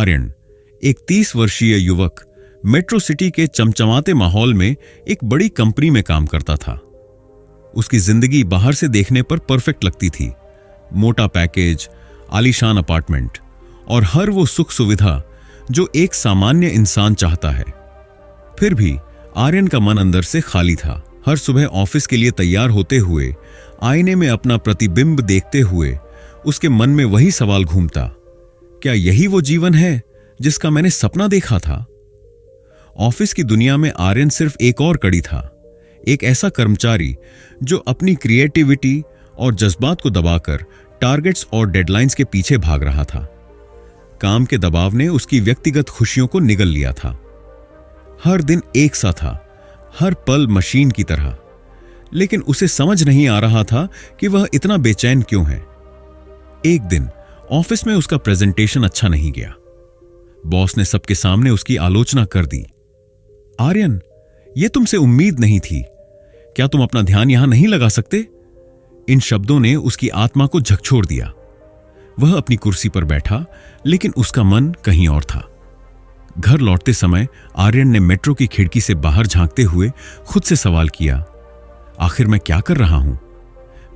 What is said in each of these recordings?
आर्यन, एक 30 वर्षीय युवक, मेट्रो सिटी के चमचमाते माहौल में एक बड़ी कंपनी में काम करता था। उसकी जिंदगी बाहर से देखने पर परफेक्ट लगती थी। मोटा पैकेज, आलीशान अपार्टमेंट और हर वो सुख सुविधा जो एक सामान्य इंसान चाहता है। फिर भी आर्यन का मन अंदर से खाली था। हर सुबह ऑफिस के लिए तैयार होते हुए आईने में अपना प्रतिबिंब देखते हुए उसके मन में वही सवाल घूमता, क्या यही वो जीवन है जिसका मैंने सपना देखा था? ऑफिस की दुनिया में आर्यन सिर्फ एक और कड़ी था, एक ऐसा कर्मचारी जो अपनी क्रिएटिविटी और जज्बात को दबाकर टारगेट्स और डेडलाइंस के पीछे भाग रहा था। काम के दबाव ने उसकी व्यक्तिगत खुशियों को निगल लिया था। हर दिन एक सा था, हर पल मशीन की तरह, लेकिन उसे समझ नहीं आ रहा था कि वह इतना बेचैन क्यों है। एक दिन ऑफिस में उसका प्रेजेंटेशन अच्छा नहीं गया। बॉस ने सबके सामने उसकी आलोचना कर दी। आर्यन, यह तुमसे उम्मीद नहीं थी। क्या तुम अपना ध्यान यहां नहीं लगा सकते? इन शब्दों ने उसकी आत्मा को झकझोर दिया। वह अपनी कुर्सी पर बैठा, लेकिन उसका मन कहीं और था। घर लौटते समय आर्यन ने मेट्रो की खिड़की से बाहर झांकते हुए खुद से सवाल किया, आखिर मैं क्या कर रहा हूं?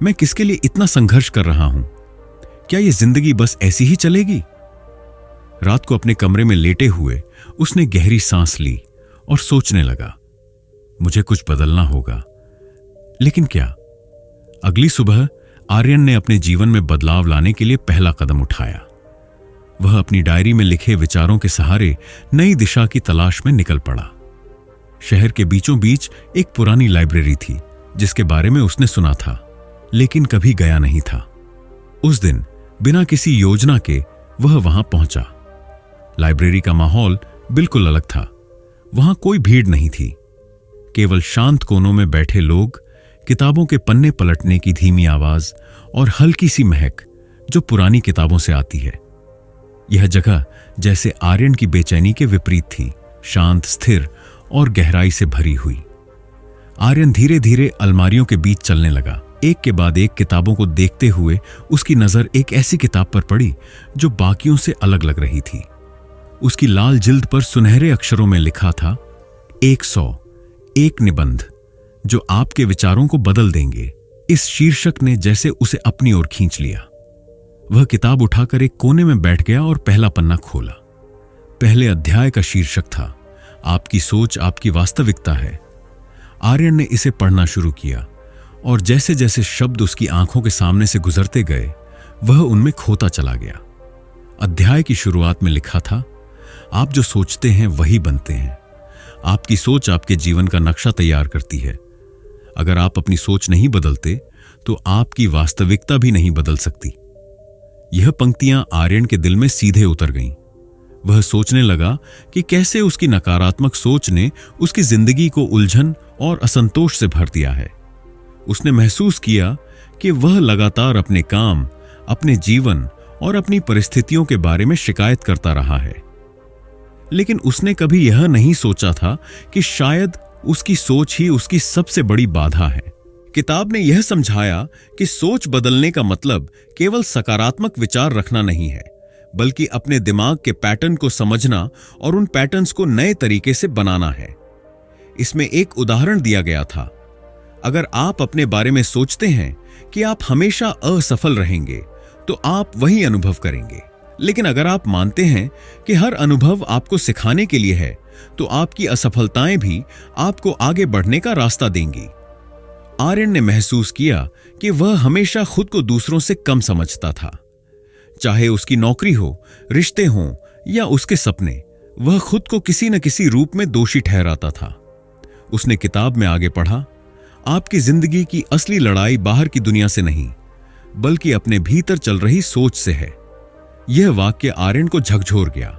मैं किसके लिए इतना संघर्ष कर रहा हूं? क्या यह जिंदगी बस ऐसी ही चलेगी? रात को अपने कमरे में लेटे हुए उसने गहरी सांस ली और सोचने लगा, मुझे कुछ बदलना होगा, लेकिन क्या? अगली सुबह आर्यन ने अपने जीवन में बदलाव लाने के लिए पहला कदम उठाया। वह अपनी डायरी में लिखे विचारों के सहारे नई दिशा की तलाश में निकल पड़ा। शहर के बीचों बीच एक पुरानी लाइब्रेरी थी जिसके बारे में उसने सुना था, लेकिन कभी गया नहीं था। उस दिन बिना किसी योजना के वह वहां पहुंचा। लाइब्रेरी का माहौल बिल्कुल अलग था। वहां कोई भीड़ नहीं थी, केवल शांत कोनों में बैठे लोग, किताबों के पन्ने पलटने की धीमी आवाज और हल्की सी महक जो पुरानी किताबों से आती है। यह जगह जैसे आर्यन की बेचैनी के विपरीत थी, शांत, स्थिर और गहराई से भरी हुई। आर्यन धीरे धीरे अलमारियों के बीच चलने लगा। एक के बाद एक किताबों को देखते हुए उसकी नजर एक ऐसी किताब पर पड़ी जो बाकियों से अलग लग रही थी। उसकी लाल जिल्द पर सुनहरे अक्षरों में लिखा था, 100 एक निबंध जो आपके विचारों को बदल देंगे। इस शीर्षक ने जैसे उसे अपनी ओर खींच लिया। वह किताब उठाकर एक कोने में बैठ गया और पहला पन्ना खोला। पहले अध्याय का शीर्षक था, आपकी सोच आपकी वास्तविकता है। आर्यन ने इसे पढ़ना शुरू किया और जैसे जैसे शब्द उसकी आंखों के सामने से गुजरते गए वह उनमें खोता चला गया। अध्याय की शुरुआत में लिखा था, आप जो सोचते हैं वही बनते हैं। आपकी सोच आपके जीवन का नक्शा तैयार करती है। अगर आप अपनी सोच नहीं बदलते तो आपकी वास्तविकता भी नहीं बदल सकती। यह पंक्तियां आर्यन के दिल में सीधे उतर गईं। वह सोचने लगा कि कैसे उसकी नकारात्मक सोच ने उसकी जिंदगी को उलझन और असंतोष से भर दिया है। उसने महसूस किया कि वह लगातार अपने काम, अपने जीवन और अपनी परिस्थितियों के बारे में शिकायत करता रहा है, लेकिन उसने कभी यह नहीं सोचा था कि शायद उसकी सोच ही उसकी सबसे बड़ी बाधा है। किताब ने यह समझाया कि सोच बदलने का मतलब केवल सकारात्मक विचार रखना नहीं है, बल्कि अपने दिमाग के पैटर्न को समझना और उन पैटर्न्स को नए तरीके से बनाना है। इसमें एक उदाहरण दिया गया था, अगर आप अपने बारे में सोचते हैं कि आप हमेशा असफल रहेंगे तो आप वही अनुभव करेंगे, लेकिन अगर आप मानते हैं कि हर अनुभव आपको सिखाने के लिए है तो आपकी असफलताएं भी आपको आगे बढ़ने का रास्ता देंगी। आर्यन ने महसूस किया कि वह हमेशा खुद को दूसरों से कम समझता था। चाहे उसकी नौकरी हो, रिश्ते हों या उसके सपने, वह खुद को किसी न किसी रूप में दोषी ठहराता था। उसने किताब में आगे पढ़ा, आपकी जिंदगी की असली लड़ाई बाहर की दुनिया से नहीं, बल्कि अपने भीतर चल रही सोच से है। यह वाक्य आर्यन को झकझोर गया।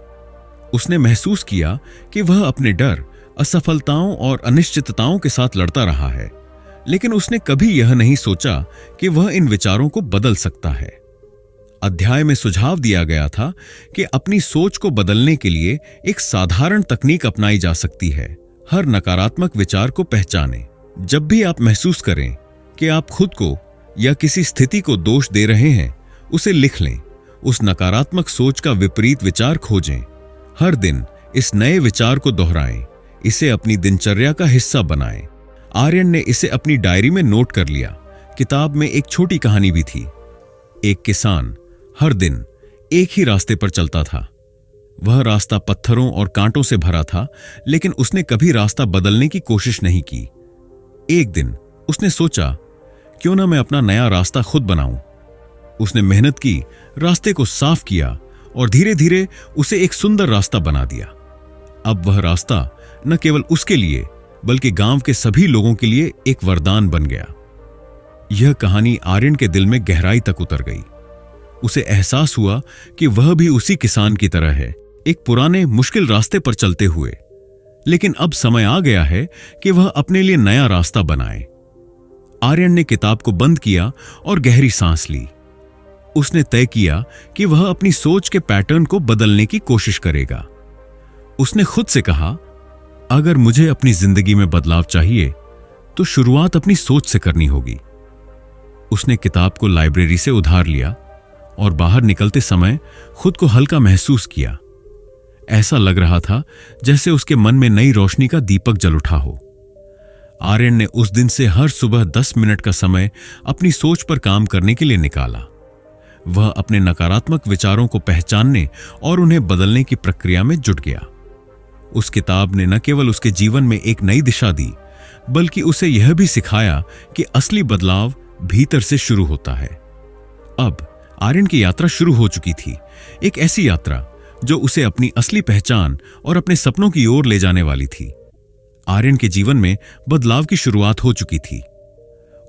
उसने महसूस किया कि वह अपने डर, असफलताओं और अनिश्चितताओं के साथ लड़ता रहा है, लेकिन उसने कभी यह नहीं सोचा कि वह इन विचारों को बदल सकता है। अध्याय में सुझाव दिया गया था कि अपनी सोच को बदलने के लिए एक साधारण तकनीक अपनाई जा सकती है। हर नकारात्मक विचार को पहचानें। जब भी आप महसूस करें कि आप खुद को या किसी स्थिति को दोष दे रहे हैं, उसे लिख लें। उस नकारात्मक सोच का विपरीत विचार खोजें हर दिन इस नए विचार को दोहराएं, इसे अपनी दिनचर्या का हिस्सा बनाएं। आर्यन ने इसे अपनी डायरी में नोट कर लिया। किताब में एक छोटी कहानी भी थी। एक किसान हर दिन एक ही रास्ते पर चलता था। वह रास्ता पत्थरों और कांटों से भरा था, लेकिन उसने कभी रास्ता बदलने की कोशिश नहीं की। एक दिन उसने सोचा, क्यों ना मैं अपना नया रास्ता खुद बनाऊं। उसने मेहनत की, रास्ते को साफ किया और धीरे धीरे उसे एक सुंदर रास्ता बना दिया। अब वह रास्ता न केवल उसके लिए बल्कि गांव के सभी लोगों के लिए एक वरदान बन गया। यह कहानी आर्यन के दिल में गहराई तक उतर गई। उसे एहसास हुआ कि वह भी उसी किसान की तरह है, एक पुराने मुश्किल रास्ते पर चलते हुए। लेकिन अब समय आ गया है कि वह अपने लिए नया रास्ता बनाए। आर्यन ने किताब को बंद किया और गहरी सांस ली। उसने तय किया कि वह अपनी सोच के पैटर्न को बदलने की कोशिश करेगा। उसने खुद से कहा, अगर मुझे अपनी जिंदगी में बदलाव चाहिए तो शुरुआत अपनी सोच से करनी होगी। उसने किताब को लाइब्रेरी से उधार लिया और बाहर निकलते समय खुद को हल्का महसूस किया। ऐसा लग रहा था जैसे उसके मन में नई रोशनी का दीपक जल उठा हो। आर्यन ने उस दिन से हर सुबह 10 मिनट का समय अपनी सोच पर काम करने के लिए निकाला। वह अपने नकारात्मक विचारों को पहचानने और उन्हें बदलने की प्रक्रिया में जुट गया। उस किताब ने न केवल उसके जीवन में एक नई दिशा दी, बल्कि उसे यह भी सिखाया कि असली बदलाव भीतर से शुरू होता है। अब आर्यन की यात्रा शुरू हो चुकी थी, एक ऐसी यात्रा जो उसे अपनी असली पहचान और अपने सपनों की ओर ले जाने वाली थी। आर्यन के जीवन में बदलाव की शुरुआत हो चुकी थी।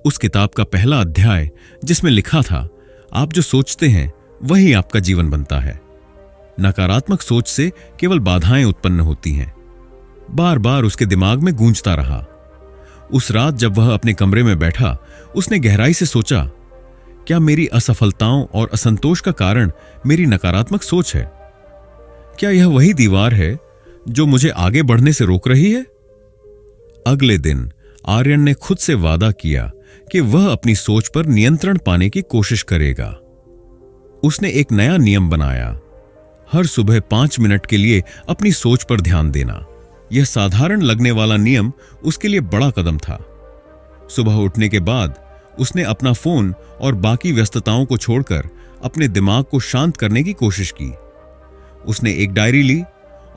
उस किताब का पहला अध्याय जिसमें लिखा था, आप जो सोचते हैं वही आपका जीवन बनता है। नकारात्मक सोच से केवल बाधाएं उत्पन्न होती हैं, बार बार उसके दिमाग में गूंजता रहा। उस रात जब वह अपने कमरे में बैठा, उसने गहराई से सोचा, क्या मेरी असफलताओं और असंतोष का कारण मेरी नकारात्मक सोच है? क्या यह वही दीवार है जो मुझे आगे बढ़ने से रोक रही है? अगले दिन आर्यन ने खुद से वादा किया कि वह अपनी सोच पर नियंत्रण पाने की कोशिश करेगा। उसने एक नया नियम बनाया, हर सुबह 5 मिनट के लिए अपनी सोच पर ध्यान देना। यह साधारण लगने वाला नियम उसके लिए बड़ा कदम था। सुबह उठने के बाद उसने अपना फोन और बाकी व्यस्तताओं को छोड़कर अपने दिमाग को शांत करने की कोशिश की। उसने एक डायरी ली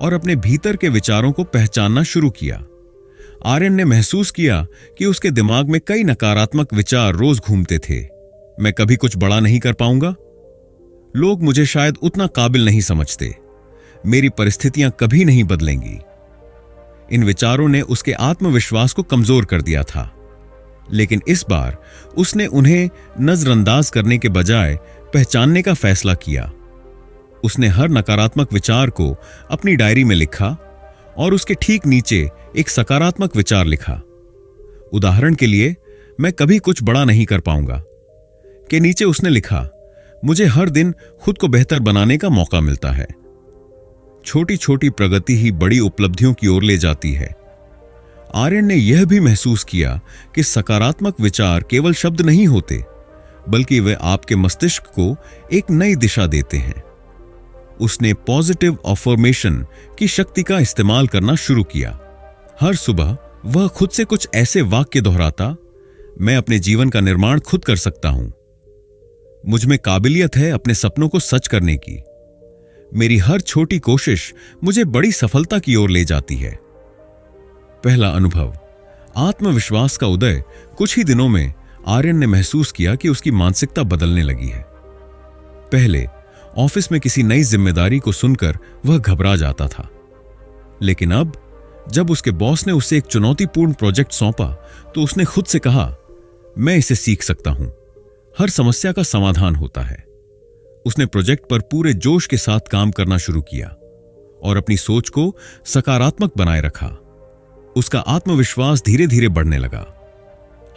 और अपने भीतर के विचारों को पहचानना शुरू किया। आर्यन ने महसूस किया कि उसके दिमाग में कई नकारात्मक विचार रोज घूमते थे। मैं कभी कुछ बड़ा नहीं कर पाऊंगा, लोग मुझे शायद उतना काबिल नहीं समझते, मेरी परिस्थितियां कभी नहीं बदलेंगी। इन विचारों ने उसके आत्मविश्वास को कमजोर कर दिया था। लेकिन इस बार उसने उन्हें नजरअंदाज करने के बजाय पहचानने का फैसला किया। उसने हर नकारात्मक विचार को अपनी डायरी में लिखा और उसके ठीक नीचे एक सकारात्मक विचार लिखा। उदाहरण के लिए, मैं कभी कुछ बड़ा नहीं कर पाऊंगा के नीचे उसने लिखा, मुझे हर दिन खुद को बेहतर बनाने का मौका मिलता है। छोटी छोटी प्रगति ही बड़ी उपलब्धियों की ओर ले जाती है। आर्यन ने यह भी महसूस किया कि सकारात्मक विचार केवल शब्द नहीं होते, बल्कि वे आपके मस्तिष्क को एक नई दिशा देते हैं। उसने पॉजिटिव अफर्मेशन की शक्ति का इस्तेमाल करना शुरू किया। हर सुबह वह खुद से कुछ ऐसे वाक्य दोहराता, मैं अपने जीवन का निर्माण खुद कर सकता हूं, मुझ में काबिलियत है अपने सपनों को सच करने की, मेरी हर छोटी कोशिश मुझे बड़ी सफलता की ओर ले जाती है। पहला अनुभव, आत्मविश्वास का उदय। कुछ ही दिनों में आर्यन ने महसूस किया कि उसकी मानसिकता बदलने लगी है। पहले ऑफिस में किसी नई जिम्मेदारी को सुनकर वह घबरा जाता था, लेकिन अब जब उसके बॉस ने उसे एक चुनौतीपूर्ण प्रोजेक्ट सौंपा तो उसने खुद से कहा, मैं इसे सीख सकता हूं, हर समस्या का समाधान होता है। उसने प्रोजेक्ट पर पूरे जोश के साथ काम करना शुरू किया और अपनी सोच को सकारात्मक बनाए रखा। उसका आत्मविश्वास धीरे धीरे बढ़ने लगा।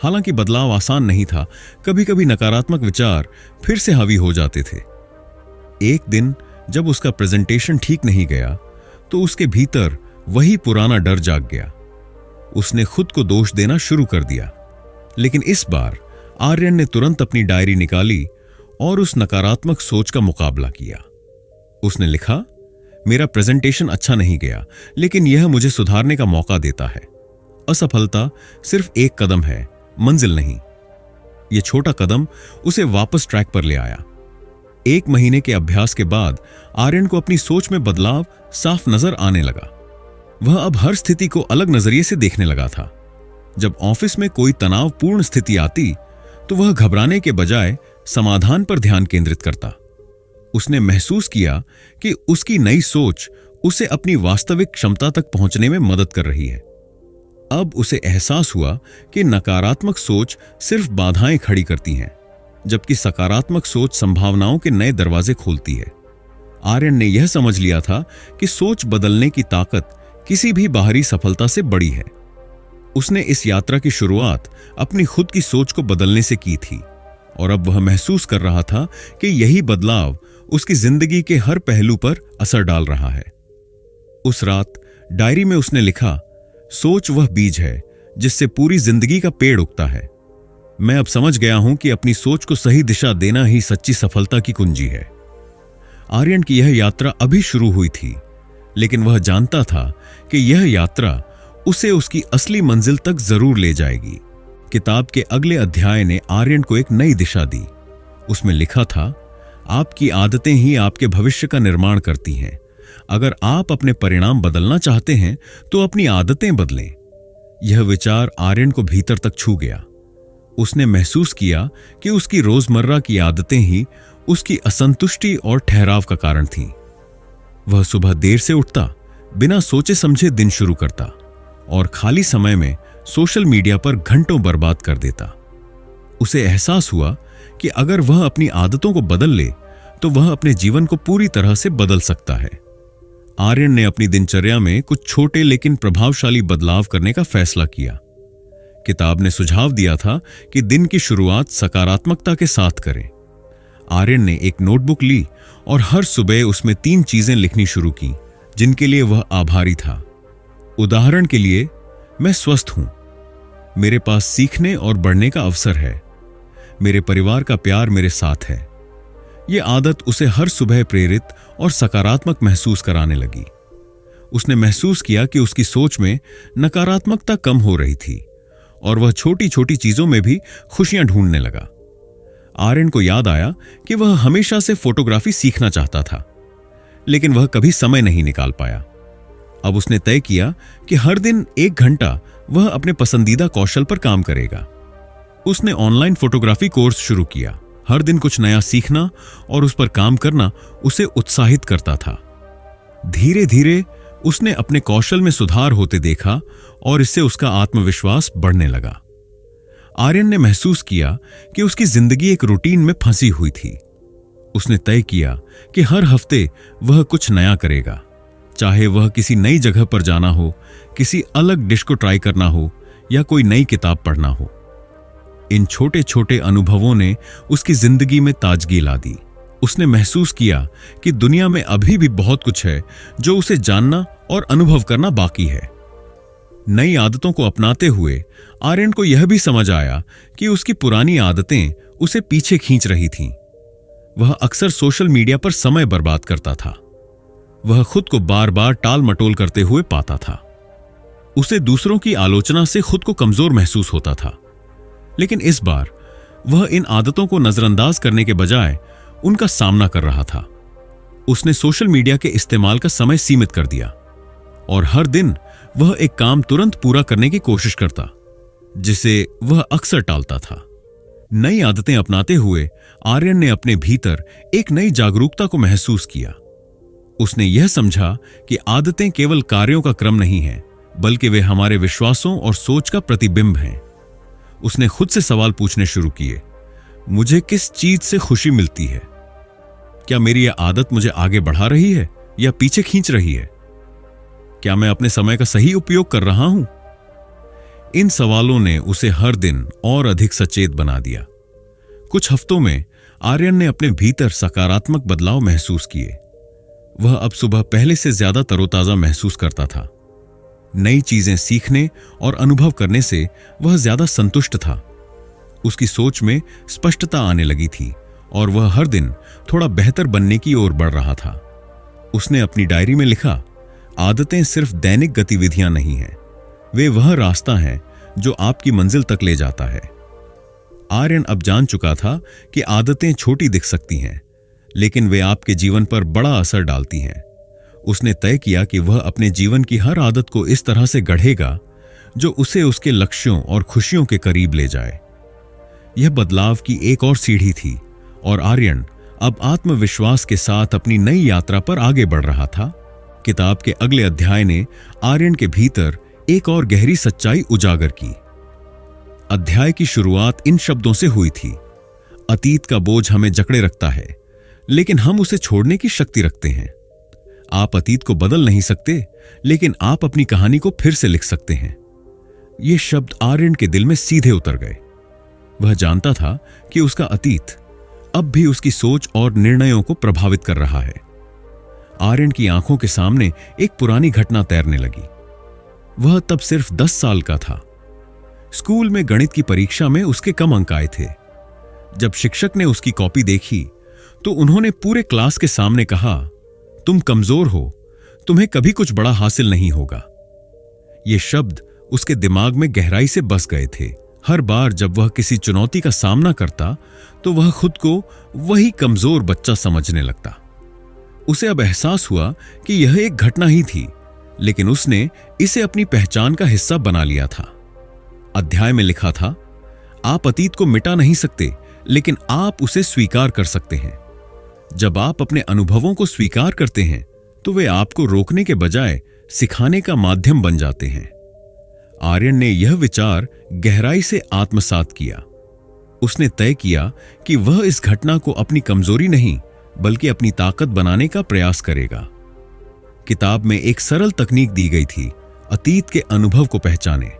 हालांकि बदलाव आसान नहीं था, कभी कभी नकारात्मक विचार फिर से हावी हो जाते थे। एक दिन जब उसका प्रेजेंटेशन ठीक नहीं गया तो उसके भीतर वही पुराना डर जाग गया। उसने खुद को दोष देना शुरू कर दिया। लेकिन इस बार आर्यन ने तुरंत अपनी डायरी निकाली और उस नकारात्मक सोच का मुकाबला किया। उसने लिखा, मेरा प्रेजेंटेशन अच्छा नहीं गया, लेकिन यह मुझे सुधारने का मौका देता है। असफलता सिर्फ एक कदम है, मंजिल नहीं। यह छोटा कदम उसे वापस ट्रैक पर ले आया। 1 महीने के अभ्यास के बाद आर्यन को अपनी सोच में बदलाव साफ नजर आने लगा। वह अब हर स्थिति को अलग नजरिए से देखने लगा था। जब ऑफिस में कोई तनावपूर्ण स्थिति आती तो वह घबराने के बजाय समाधान पर ध्यान केंद्रित करता। उसने महसूस किया कि उसकी नई सोच उसे अपनी वास्तविक क्षमता तक पहुंचने में मदद कर रही है। अब उसे एहसास हुआ कि नकारात्मक सोच सिर्फ बाधाएं खड़ी करती हैं, जबकि सकारात्मक सोच संभावनाओं के नए दरवाजे खोलती है। आर्यन ने यह समझ लिया था कि सोच बदलने की ताकत किसी भी बाहरी सफलता से बड़ी है। उसने इस यात्रा की शुरुआत अपनी खुद की सोच को बदलने से की थी, और अब वह महसूस कर रहा था कि यही बदलाव उसकी जिंदगी के हर पहलू पर असर डाल रहा है। उस रात डायरी में उसने लिखा, सोच वह बीज है जिससे पूरी जिंदगी का पेड़ उगता है। मैं अब समझ गया हूं कि अपनी सोच को सही दिशा देना ही सच्ची सफलता की कुंजी है। आर्यन की यह यात्रा अभी शुरू हुई थी, लेकिन वह जानता था कि यह यात्रा उसे उसकी असली मंजिल तक जरूर ले जाएगी। किताब के अगले अध्याय ने आर्यन को एक नई दिशा दी। उसमें लिखा था, आपकी आदतें ही आपके भविष्य का निर्माण करती हैं। अगर आप अपने परिणाम बदलना चाहते हैं तो अपनी आदतें बदलें। यह विचार आर्यन को भीतर तक छू गया। उसने महसूस किया कि उसकी रोजमर्रा की आदतें ही उसकी असंतुष्टि और ठहराव का कारण थीं। वह सुबह देर से उठता, बिना सोचे समझे दिन शुरू करता और खाली समय में सोशल मीडिया पर घंटों बर्बाद कर देता। उसे एहसास हुआ कि अगर वह अपनी आदतों को बदल ले तो वह अपने जीवन को पूरी तरह से बदल सकता है। आर्यन ने अपनी दिनचर्या में कुछ छोटे लेकिन प्रभावशाली बदलाव करने का फैसला किया। किताब ने सुझाव दिया था कि दिन की शुरुआत सकारात्मकता के साथ करें। आर्यन ने एक नोटबुक ली और हर सुबह उसमें 3 चीजें लिखनी शुरू की जिनके लिए वह आभारी था। उदाहरण के लिए, मैं स्वस्थ हूं, मेरे पास सीखने और बढ़ने का अवसर है, मेरे परिवार का प्यार मेरे साथ है। यह आदत उसे हर सुबह प्रेरित और सकारात्मक महसूस कराने लगी। उसने महसूस किया कि उसकी सोच में नकारात्मकता कम हो रही थी और वह छोटी छोटी चीजों में भी खुशियां ढूंढने लगा। आर्यन को याद आया कि वह हमेशा से फोटोग्राफी सीखना चाहता था, लेकिन वह कभी समय नहीं निकाल पाया। अब उसने तय किया कि हर दिन 1 घंटा वह अपने पसंदीदा कौशल पर काम करेगा। उसने ऑनलाइन फोटोग्राफी कोर्स शुरू किया। हर दिन कुछ नया सीखना और उस पर काम करना उसे उत्साहित करता था। धीरे धीरे उसने अपने कौशल में सुधार होते देखा और इससे उसका आत्मविश्वास बढ़ने लगा। आर्यन ने महसूस किया कि उसकी जिंदगी एक रूटीन में फंसी हुई थी। उसने तय किया कि हर हफ्ते वह कुछ नया करेगा, चाहे वह किसी नई जगह पर जाना हो, किसी अलग डिश को ट्राई करना हो या कोई नई किताब पढ़ना हो। इन छोटे छोटे अनुभवों ने उसकी जिंदगी में ताजगी ला दी। उसने महसूस किया कि दुनिया में अभी भी बहुत कुछ है जो उसे जानना और अनुभव करना बाकी है। नई आदतों को अपनाते हुए आर्यन को यह भी समझ आया कि उसकी पुरानी आदतें उसे पीछे खींच रही थीं। वह अक्सर सोशल मीडिया पर समय बर्बाद करता था। वह खुद को बार बार टाल मटोल करते हुए पाता था। उसे दूसरों की आलोचना से खुद को कमजोर महसूस होता था, लेकिन इस बार वह इन आदतों को नजरअंदाज करने के बजाय उनका सामना कर रहा था। उसने सोशल मीडिया के इस्तेमाल का समय सीमित कर दिया और हर दिन वह एक काम तुरंत पूरा करने की कोशिश करता, जिसे वह अक्सर टालता था। नई आदतें अपनाते हुए आर्यन ने अपने भीतर एक नई जागरूकता को महसूस किया। उसने यह समझा कि आदतें केवल कार्यों का क्रम नहीं हैं, बल्कि वे हमारे विश्वासों और सोच का प्रतिबिंब हैं। उसने खुद से सवाल पूछने शुरू किए, मुझे किस चीज से खुशी मिलती है? क्या मेरी यह आदत मुझे आगे बढ़ा रही है या पीछे खींच रही है? क्या मैं अपने समय का सही उपयोग कर रहा हूं? इन सवालों ने उसे हर दिन और अधिक सचेत बना दिया। कुछ हफ्तों में आर्यन ने अपने भीतर सकारात्मक बदलाव महसूस किए। वह अब सुबह पहले से ज्यादा तरोताजा महसूस करता था। नई चीजें सीखने और अनुभव करने से वह ज्यादा संतुष्ट था। उसकी सोच में स्पष्टता आने लगी थी और वह हर दिन थोड़ा बेहतर बनने की ओर बढ़ रहा था। उसने अपनी डायरी में लिखा, आदतें सिर्फ दैनिक गतिविधियां नहीं हैं, वे वह रास्ता है जो आपकी मंजिल तक ले जाता है। आर्यन अब जान चुका था कि आदतें छोटी दिख सकती हैं, लेकिन वे आपके जीवन पर बड़ा असर डालती हैं। उसने तय किया कि वह अपने जीवन की हर आदत को इस तरह से गढ़ेगा जो उसे उसके लक्ष्यों और खुशियों के करीब ले जाए। यह बदलाव की एक और सीढ़ी थी और आर्यन अब आत्मविश्वास के साथ अपनी नई यात्रा पर आगे बढ़ रहा था। किताब के अगले अध्याय ने आर्यन के भीतर एक और गहरी सच्चाई उजागर की। अध्याय की शुरुआत इन शब्दों से हुई थी, अतीत का बोझ हमें जकड़े रखता है, लेकिन हम उसे छोड़ने की शक्ति रखते हैं। आप अतीत को बदल नहीं सकते, लेकिन आप अपनी कहानी को फिर से लिख सकते हैं। ये शब्द आर्यन के दिल में सीधे उतर गए। वह जानता था कि उसका अतीत अब भी उसकी सोच और निर्णयों को प्रभावित कर रहा है। आर्यन की आंखों के सामने एक पुरानी घटना तैरने लगी। वह तब सिर्फ 10 साल का था। स्कूल में गणित की परीक्षा में उसके कम अंक आए थे। जब शिक्षक ने उसकी कॉपी देखी तो उन्होंने पूरे क्लास के सामने कहा, तुम कमजोर हो, तुम्हें कभी कुछ बड़ा हासिल नहीं होगा। ये शब्द उसके दिमाग में गहराई से बस गए थे। हर बार जब वह किसी चुनौती का सामना करता तो वह खुद को वही कमजोर बच्चा समझने लगता। उसे अब एहसास हुआ कि यह एक घटना ही थी, लेकिन उसने इसे अपनी पहचान का हिस्सा बना लिया था। अध्याय में लिखा था, आप अतीत को मिटा नहीं सकते, लेकिन आप उसे स्वीकार कर सकते हैं। जब आप अपने अनुभवों को स्वीकार करते हैं तो वे आपको रोकने के बजाय सिखाने का माध्यम बन जाते हैं। आर्यन ने यह विचार गहराई से आत्मसात किया। उसने तय किया कि वह इस घटना को अपनी कमजोरी नहीं बल्कि अपनी ताकत बनाने का प्रयास करेगा। किताब में एक सरल तकनीक दी गई थी, अतीत के अनुभव को पहचानें,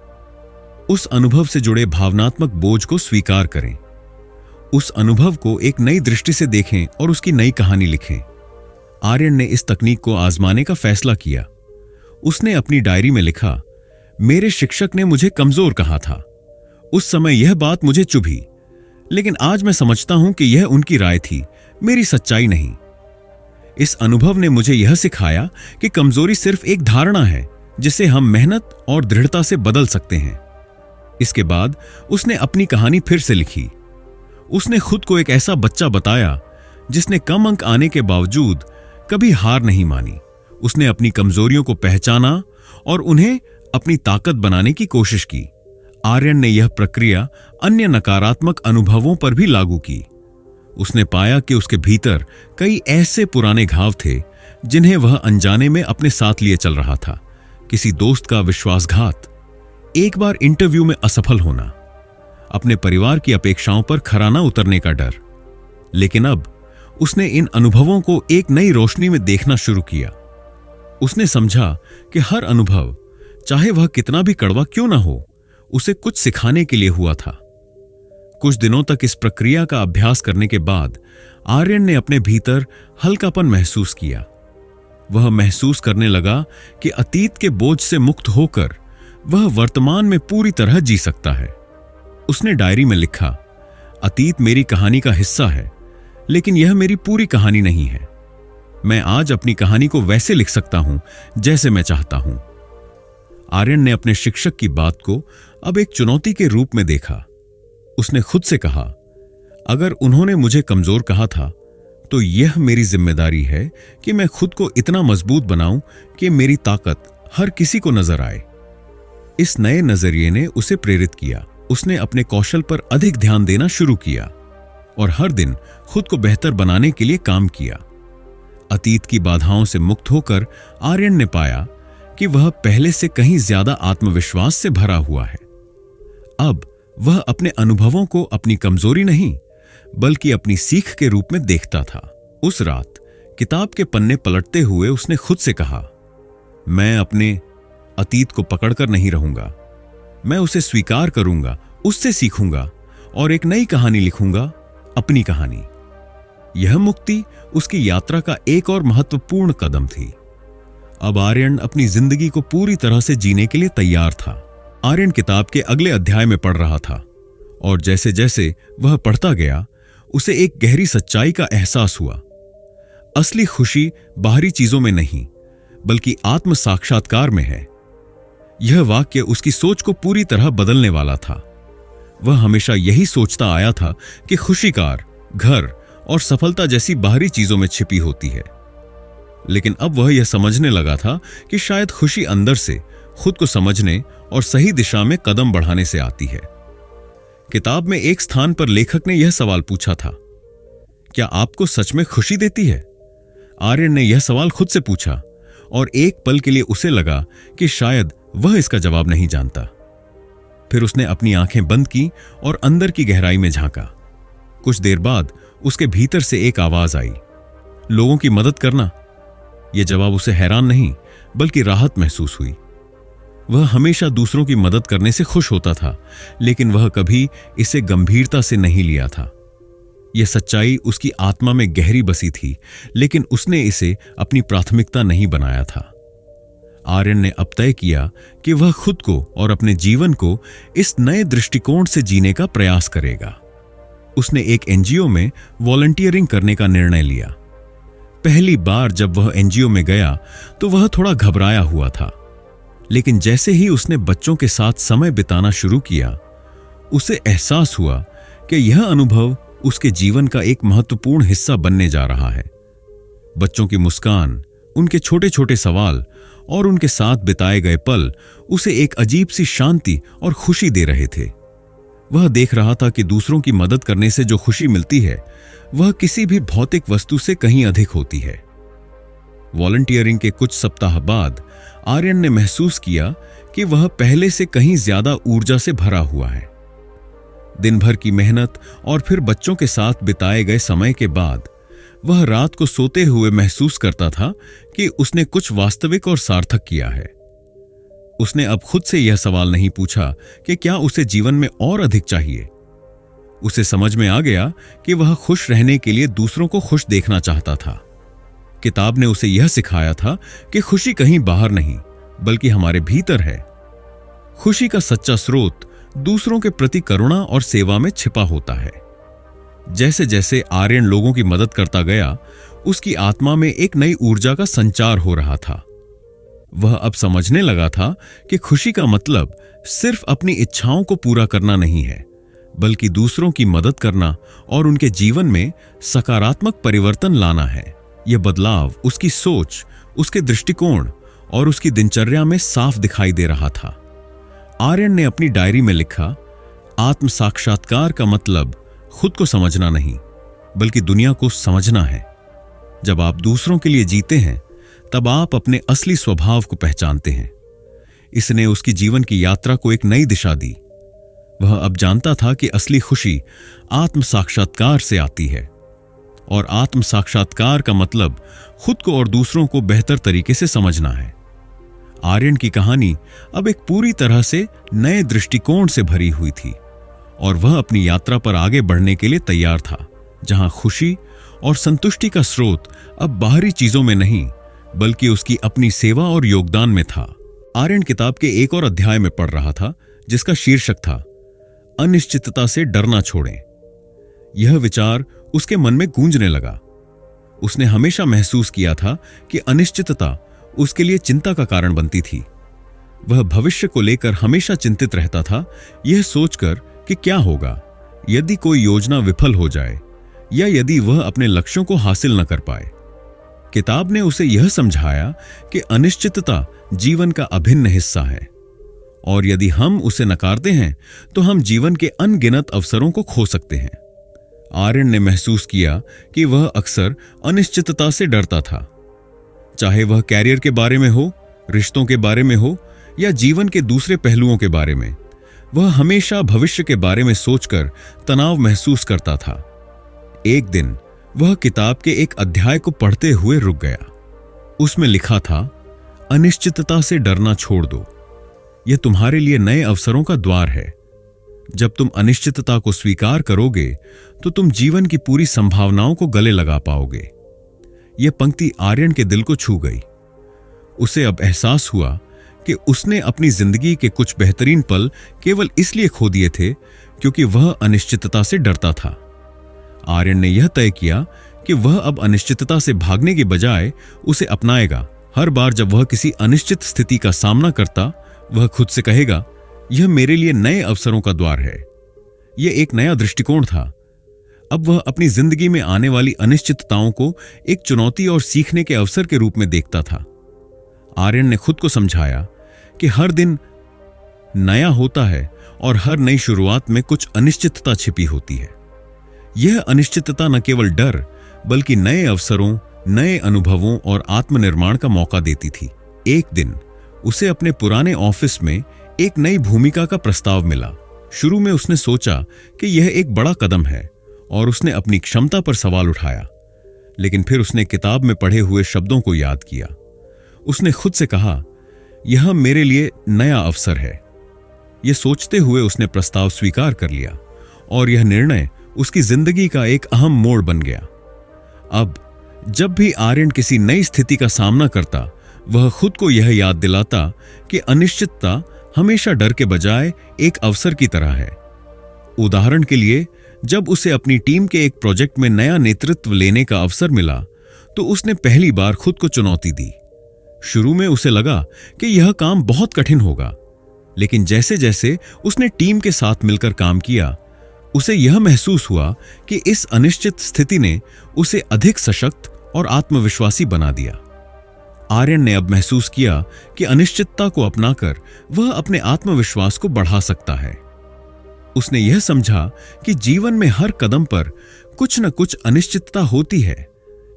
उस अनुभव से जुड़े भावनात्मक बोझ को स्वीकार करें, उस अनुभव को एक नई दृष्टि से देखें और उसकी नई कहानी लिखें। आर्यन ने इस तकनीक को आजमाने का फैसला किया। उसने अपनी डायरी में लिखा, मेरे शिक्षक ने मुझे कमजोर कहा था। उस समय यह बात मुझे चुभी, लेकिन आज मैं समझता हूं कि यह उनकी राय थी, मेरी सच्चाई नहीं। इस अनुभव ने मुझे यह सिखाया कि कमजोरी सिर्फ एक धारणा है जिसे हम मेहनत और दृढ़ता से बदल सकते हैं। इसके बाद उसने अपनी कहानी फिर से लिखी। उसने खुद को एक ऐसा बच्चा बताया जिसने कम अंक आने के बावजूद कभी हार नहीं मानी। उसने अपनी कमजोरियों को पहचाना और उन्हें अपनी ताकत बनाने की कोशिश की। आर्यन ने यह प्रक्रिया अन्य नकारात्मक अनुभवों पर भी लागू की। उसने पाया कि उसके भीतर कई ऐसे पुराने घाव थे जिन्हें वह अनजाने में अपने साथ लिए चल रहा था। किसी दोस्त का विश्वासघात, एक बार इंटरव्यू में असफल होना, अपने परिवार की अपेक्षाओं पर खरा न उतरने का डर। लेकिन अब उसने इन अनुभवों को एक नई रोशनी में देखना शुरू किया। उसने समझा कि हर अनुभव, चाहे वह कितना भी कड़वा क्यों ना हो, उसे कुछ सिखाने के लिए हुआ था। कुछ दिनों तक इस प्रक्रिया का अभ्यास करने के बाद आर्यन ने अपने भीतर हल्कापन महसूस किया। वह महसूस करने लगा कि अतीत के बोझ से मुक्त होकर वह वर्तमान में पूरी तरह जी सकता है। उसने डायरी में लिखा, अतीत मेरी कहानी का हिस्सा है, लेकिन यह मेरी पूरी कहानी नहीं है। मैं आज अपनी कहानी को वैसे लिख सकता हूं जैसे मैं चाहता हूं। आर्यन ने अपने शिक्षक की बात को अब एक चुनौती के रूप में देखा। उसने खुद से कहा, अगर उन्होंने मुझे कमजोर कहा था तो यह मेरी जिम्मेदारी है कि मैं खुद को इतना मजबूत बनाऊं कि मेरी ताकत हर किसी को नजर आए। इस नए नजरिए ने उसे प्रेरित किया। उसने अपने कौशल पर अधिक ध्यान देना शुरू किया और हर दिन खुद को बेहतर बनाने के लिए काम किया। अतीत की बाधाओं से मुक्त होकर आर्यन ने पाया कि वह पहले से कहीं ज्यादा आत्मविश्वास से भरा हुआ है। अब वह अपने अनुभवों को अपनी कमजोरी नहीं बल्कि अपनी सीख के रूप में देखता था। उस रात किताब के पन्ने पलटते हुए उसने खुद से कहा, मैं अपने अतीत को पकड़कर नहीं रहूंगा। मैं उसे स्वीकार करूंगा, उससे सीखूंगा और एक नई कहानी लिखूंगा, अपनी कहानी। यह मुक्ति उसकी यात्रा का एक और महत्वपूर्ण कदम थी। अब आर्यन अपनी जिंदगी को पूरी तरह से जीने के लिए तैयार था। आर्यन किताब के अगले अध्याय में पढ़ रहा था और जैसे जैसे वह पढ़ता गया उसे एक गहरी सच्चाई का एहसास हुआ। असली खुशी बाहरी चीजों में नहीं बल्कि आत्म साक्षात्कार में है। यह वाक्य उसकी सोच को पूरी तरह बदलने वाला था। वह हमेशा यही सोचता आया था कि खुशी कार, घर और सफलता जैसी बाहरी चीजों में छिपी होती है, लेकिन अब वह यह समझने लगा था कि शायद खुशी अंदर से खुद को समझने और सही दिशा में कदम बढ़ाने से आती है। किताब में एक स्थान पर लेखक ने यह सवाल पूछा था, क्या आपको सच में खुशी देती है? आर्यन ने यह सवाल खुद से पूछा और एक पल के लिए उसे लगा कि शायद वह इसका जवाब नहीं जानता। फिर उसने अपनी आंखें बंद की और अंदर की गहराई में झांका। कुछ देर बाद उसके भीतर से एक आवाज आई, लोगों की मदद करना। यह जवाब उसे हैरान नहीं बल्कि राहत महसूस हुई। वह हमेशा दूसरों की मदद करने से खुश होता था, लेकिन वह कभी इसे गंभीरता से नहीं लिया था। यह सच्चाई उसकी आत्मा में गहरी बसी थी, लेकिन उसने इसे अपनी प्राथमिकता नहीं बनाया था। आर्यन ने अब तय किया कि वह खुद को और अपने जीवन को इस नए दृष्टिकोण से जीने का प्रयास करेगा। उसने एक एनजीओ में वॉलंटियरिंग करने का निर्णय लिया। पहली बार जब वह एनजीओ में गया तो वह थोड़ा घबराया हुआ था, लेकिन जैसे ही उसने बच्चों के साथ समय बिताना शुरू किया, उसे एहसास हुआ कि यह अनुभव उसके जीवन का एक महत्वपूर्ण हिस्सा बनने जा रहा है। बच्चों की मुस्कान, उनके छोटे छोटे सवाल और उनके साथ बिताए गए पल उसे एक अजीब सी शांति और खुशी दे रहे थे। वह देख रहा था कि दूसरों की मदद करने से जो खुशी मिलती है वह किसी भी भौतिक वस्तु से कहीं अधिक होती है। वॉलंटियरिंग के कुछ सप्ताह बाद आर्यन ने महसूस किया कि वह पहले से कहीं ज्यादा ऊर्जा से भरा हुआ है। दिन भर की मेहनत और फिर बच्चों के साथ बिताए गए समय के बाद वह रात को सोते हुए महसूस करता था कि उसने कुछ वास्तविक और सार्थक किया है। उसने अब खुद से यह सवाल नहीं पूछा कि क्या उसे जीवन में और अधिक चाहिए। उसे समझ में आ गया कि वह खुश रहने के लिए दूसरों को खुश देखना चाहता था। किताब ने उसे यह सिखाया था कि खुशी कहीं बाहर नहीं बल्कि हमारे भीतर है। खुशी का सच्चा स्रोत दूसरों के प्रति करुणा और सेवा में छिपा होता है। जैसे जैसे आर्यन लोगों की मदद करता गया, उसकी आत्मा में एक नई ऊर्जा का संचार हो रहा था। वह अब समझने लगा था कि खुशी का मतलब सिर्फ अपनी इच्छाओं को पूरा करना नहीं है, बल्कि दूसरों की मदद करना और उनके जीवन में सकारात्मक परिवर्तन लाना है। यह बदलाव उसकी सोच, उसके दृष्टिकोण और उसकी दिनचर्या में साफ दिखाई दे रहा था। आर्यन ने अपनी डायरी में लिखा, आत्म साक्षात्कार का मतलब खुद को समझना नहीं बल्कि दुनिया को समझना है। जब आप दूसरों के लिए जीते हैं तब आप अपने असली स्वभाव को पहचानते हैं। इसने उसकी जीवन की यात्रा को एक नई दिशा दी। वह अब जानता था कि असली खुशी आत्म साक्षात्कार से आती है और आत्म साक्षात्कार का मतलब खुद को और दूसरों को बेहतर तरीके से समझना है। आर्यन की कहानी अब एक पूरी तरह से नए दृष्टिकोण से भरी हुई थी और वह अपनी यात्रा पर आगे बढ़ने के लिए तैयार था, जहां खुशी और संतुष्टि का स्रोत अब बाहरी चीजों में नहीं बल्कि उसकी अपनी सेवा और योगदान में था। आर्यन किताब के एक और अध्याय में पढ़ रहा था जिसका शीर्षक था, अनिश्चितता से डरना छोड़ें। यह विचार उसके मन में गूंजने लगा। उसने हमेशा महसूस किया था कि अनिश्चितता उसके लिए चिंता का कारण बनती थी। वह भविष्य को लेकर हमेशा चिंतित रहता था, यह सोचकर कि क्या होगा यदि कोई योजना विफल हो जाए या यदि वह अपने लक्ष्यों को हासिल न कर पाए। किताब ने उसे यह समझाया कि अनिश्चितता जीवन का अभिन्न हिस्सा है और यदि हम उसे नकारते हैं तो हम जीवन के अनगिनत अवसरों को खो सकते हैं। आर्यन ने महसूस किया कि वह अक्सर अनिश्चितता से डरता था, चाहे वह कैरियर के बारे में हो, रिश्तों के बारे में हो या जीवन के दूसरे पहलुओं के बारे में। वह हमेशा भविष्य के बारे में सोचकर तनाव महसूस करता था। एक दिन वह किताब के एक अध्याय को पढ़ते हुए रुक गया। उसमें लिखा था, अनिश्चितता से डरना छोड़ दो, यह तुम्हारे लिए नए अवसरों का द्वार है। जब तुम अनिश्चितता को स्वीकार करोगे तो तुम जीवन की पूरी संभावनाओं को गले लगा पाओगे। यह पंक्ति आर्यन के दिल को छू गई। उसे अब एहसास हुआ कि उसने अपनी जिंदगी के कुछ बेहतरीन पल केवल इसलिए खो दिए थे क्योंकि वह अनिश्चितता से डरता था। आर्यन ने यह तय किया कि वह अब अनिश्चितता से भागने के बजाय उसे अपनाएगा। हर बार जब वह किसी अनिश्चित स्थिति का सामना करता, वह खुद से कहेगा, यह मेरे लिए नए अवसरों का द्वार है। यह एक नया दृष्टिकोण था। अब वह अपनी जिंदगी में आने वाली अनिश्चितताओं को एक चुनौती और सीखने के अवसर के रूप में देखता था। आर्यन ने खुद को समझाया कि हर दिन नया होता है और हर नई शुरुआत में कुछ अनिश्चितता छिपी होती है। यह अनिश्चितता न केवल डर बल्कि नए अवसरों, नए अनुभवों और आत्मनिर्माण का मौका देती थी। एक दिन उसे अपने पुराने ऑफिस में एक नई भूमिका का प्रस्ताव मिला। शुरू में उसने सोचा कि यह एक बड़ा कदम है और उसने अपनी क्षमता पर सवाल उठाया, लेकिन फिर उसने किताब में पढ़े हुए शब्दों को याद किया। उसने खुद से कहा, यह मेरे लिए नया अवसर है। यह सोचते हुए उसने प्रस्ताव स्वीकार कर लिया और यह निर्णय उसकी जिंदगी का एक अहम मोड़ बन गया। अब जब भी आर्यन किसी नई स्थिति का सामना करता, वह खुद को यह याद दिलाता कि अनिश्चितता हमेशा डर के बजाय एक अवसर की तरह है। उदाहरण के लिए, जब उसे अपनी टीम के एक प्रोजेक्ट में नया नेतृत्व लेने का अवसर मिला, तो उसने पहली बार खुद को चुनौती दी। शुरू में उसे लगा कि यह काम बहुत कठिन होगा, लेकिन जैसे जैसे उसने टीम के साथ मिलकर काम किया, उसे यह महसूस हुआ कि इस अनिश्चित स्थिति ने उसे अधिक सशक्त और आत्मविश्वासी बना दिया। आर्यन ने अब महसूस किया कि अनिश्चितता को अपनाकर वह अपने आत्मविश्वास को बढ़ा सकता है। उसने यह समझा कि जीवन में हर कदम पर कुछ न कुछ अनिश्चितता होती है,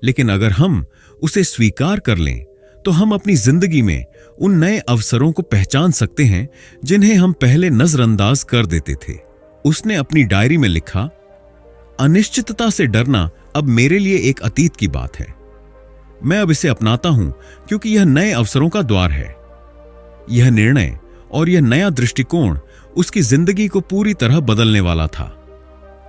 लेकिन अगर हम उसे स्वीकार कर लें तो हम अपनी जिंदगी में उन नए अवसरों को पहचान सकते हैं जिन्हें हम पहले नजरअंदाज कर देते थे। उसने अपनी डायरी में लिखा, अनिश्चितता से डरना अब मेरे लिए एक अतीत की बात है। मैं अब इसे अपनाता हूं क्योंकि यह नए अवसरों का द्वार है। यह निर्णय और यह नया दृष्टिकोण उसकी जिंदगी को पूरी तरह बदलने वाला था।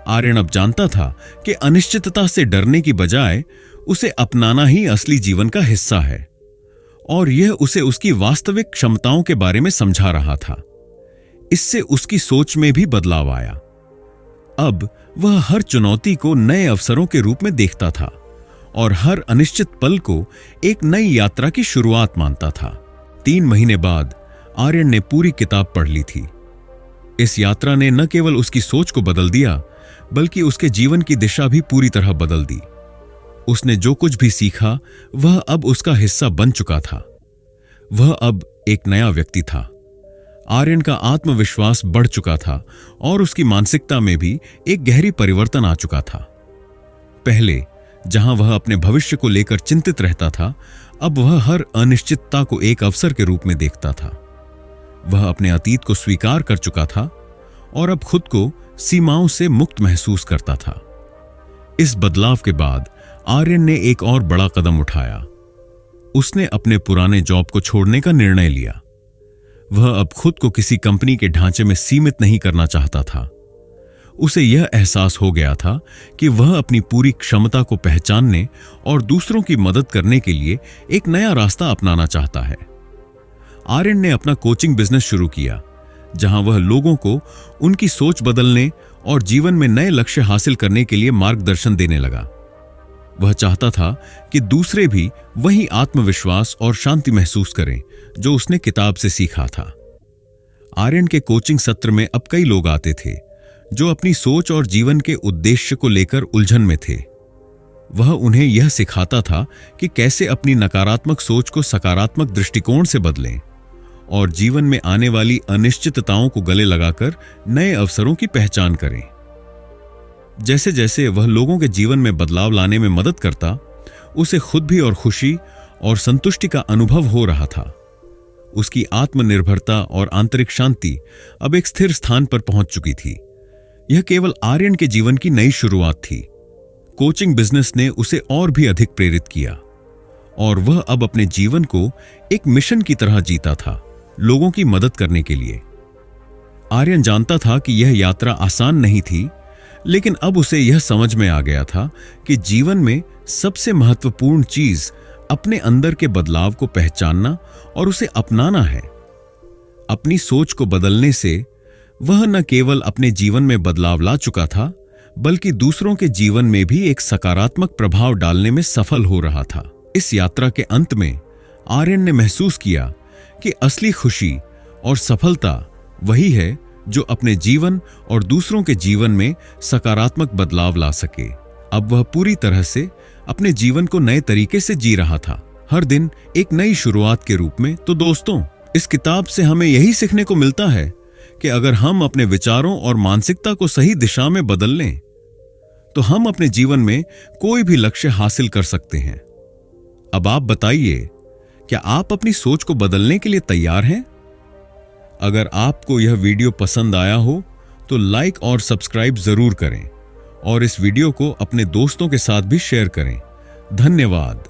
आर्यन अब जानता था कि अनिश्चितता से डरने की बजाय उसे अपनाना ही असली जीवन का हिस्सा है, और यह उसे उसकी वास्तविक क्षमताओं के बारे में समझा रहा था। इससे उसकी सोच में भी बदलाव आया। अब वह हर चुनौती को नए अवसरों के रूप में देखता था और हर अनिश्चित पल को एक नई यात्रा की शुरुआत मानता था। 3 महीने बाद आर्यन ने पूरी किताब पढ़ ली थी। इस यात्रा ने न केवल उसकी सोच को बदल दिया, बल्कि उसके जीवन की दिशा भी पूरी तरह बदल दी। उसने जो कुछ भी सीखा वह अब उसका हिस्सा बन चुका था। वह अब एक नया व्यक्ति था। आर्यन का आत्मविश्वास बढ़ चुका था और उसकी मानसिकता में भी एक गहरी परिवर्तन आ चुका था। पहले जहां वह अपने भविष्य को लेकर चिंतित रहता था, अब वह हर अनिश्चितता को एक अवसर के रूप में देखता था। वह अपने अतीत को स्वीकार कर चुका था और अब खुद को सीमाओं से मुक्त महसूस करता था। इस बदलाव के बाद आर्यन ने एक और बड़ा कदम उठाया। उसने अपने पुराने जॉब को छोड़ने का निर्णय लिया। वह अब खुद को किसी कंपनी के ढांचे में सीमित नहीं करना चाहता था। उसे यह एहसास हो गया था कि वह अपनी पूरी क्षमता को पहचानने और दूसरों की मदद करने के लिए एक नया रास्ता अपनाना चाहता है। आर्यन ने अपना कोचिंग बिजनेस शुरू किया, जहां वह लोगों को उनकी सोच बदलने और जीवन में नए लक्ष्य हासिल करने के लिए मार्गदर्शन देने लगा। वह चाहता था कि दूसरे भी वही आत्मविश्वास और शांति महसूस करें जो उसने किताब से सीखा था। आर्यन के कोचिंग सत्र में अब कई लोग आते थे जो अपनी सोच और जीवन के उद्देश्य को लेकर उलझन में थे। वह उन्हें यह सिखाता था कि कैसे अपनी नकारात्मक सोच को सकारात्मक दृष्टिकोण से बदलें और जीवन में आने वाली अनिश्चितताओं को गले लगाकर नए अवसरों की पहचान करें। जैसे जैसे वह लोगों के जीवन में बदलाव लाने में मदद करता, उसे खुद भी और खुशी और संतुष्टि का अनुभव हो रहा था। उसकी आत्मनिर्भरता और आंतरिक शांति अब एक स्थिर स्थान पर पहुंच चुकी थी। यह केवल आर्यन के जीवन की नई शुरुआत थी। कोचिंग बिजनेस ने उसे और भी अधिक प्रेरित किया और वह अब अपने जीवन को एक मिशन की तरह जीता था, लोगों की मदद करने के लिए। आर्यन जानता था कि यह यात्रा आसान नहीं थी, लेकिन अब उसे यह समझ में आ गया था कि जीवन में सबसे महत्वपूर्ण चीज अपने अंदर के बदलाव को पहचानना और उसे अपनाना है। अपनी सोच को बदलने से वह न केवल अपने जीवन में बदलाव ला चुका था, बल्कि दूसरों के जीवन में भी एक सकारात्मक प्रभाव डालने में सफल हो रहा था। इस यात्रा के अंत में आर्यन ने महसूस किया कि असली खुशी और सफलता वही है जो अपने जीवन और दूसरों के जीवन में सकारात्मक बदलाव ला सके। अब वह पूरी तरह से अपने जीवन को नए तरीके से जी रहा था, हर दिन एक नई शुरुआत के रूप में। तो दोस्तों, इस किताब से हमें यही सीखने को मिलता है कि अगर हम अपने विचारों और मानसिकता को सही दिशा में बदल लें तो हम अपने जीवन में कोई भी लक्ष्य हासिल कर सकते हैं। अब आप बताइए, क्या आप अपनी सोच को बदलने के लिए तैयार हैं? अगर आपको यह वीडियो पसंद आया हो तो लाइक और सब्सक्राइब जरूर करें और इस वीडियो को अपने दोस्तों के साथ भी शेयर करें। धन्यवाद।